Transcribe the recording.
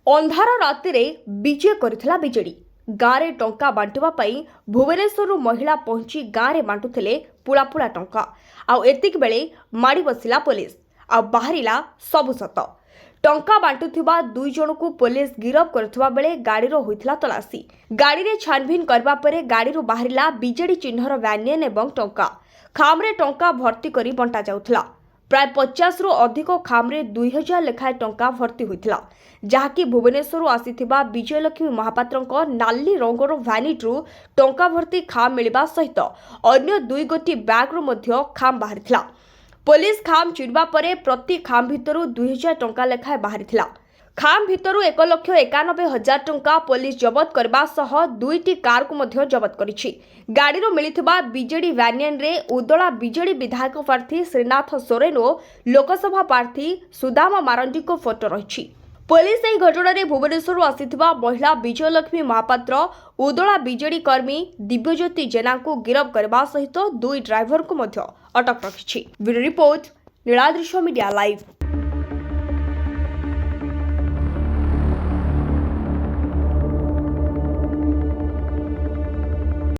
अंधार राति विजय करथिला बिजेडी गाँव में टंका बांटिबा पई भुवनेश्वर महिला पहुंची गाँव में बांटुथिले पुला पुला टंका आतिक बेले माड़ी बसिला पुलिस बाहरिला सबु सत टंका बांटुथिबा दुई जन को पुलिस गिरफ करथिबा बेले गाड़ीर होइथिला तलासी गाड़ी रे छानभिन करबा परे गाड़ी बाहरिला बिजेडी चिन्हर वैनियन एवं टंका खामरे टंका भर्ती करी बंटा जाउथिला प्राय 50 रु अधिक खामरे 2000 लेखाएं टंका भर्ती होइथिला जहाँकि भुवनेश्वर आसीथिबा विजयलक्ष्मी महापात्रଙ୍କ नाली रंगर भ्यानिट्रु टंका भर्ती खाम मिलिबा सहित अन्य 2 गोटी बैग रु मध्य खाम बाहरिथिला पुलिस खाम चिड़वा परे प्रति खाम भितरु 2000 टंका लेखाएं बाहरिथिला खाम भितरु 1,91,000 टंका पुलिस जबत करबा सह 2टी कार को मध्य जबत करिछि गाड़ीरो मिलिथिबा बीजेडी वैनियन रे उदला बीजेडी विधायक प्रार्थी श्रीनाथ सोरेन और लोकसभा प्रार्थी सुदामा मारंडी को फोटो रहिछि पुलिस एही घटना रे भुवनेश्वर आसीथिबा महिला विजयलक्ष्मी महापात्र उदला बीजेडी कर्मी दिव्यज्योति जेना को गिरफ करबा सहित 2 ड्राइवर को मध्य अटक रखिछि। Bureau report Niladrushya media live.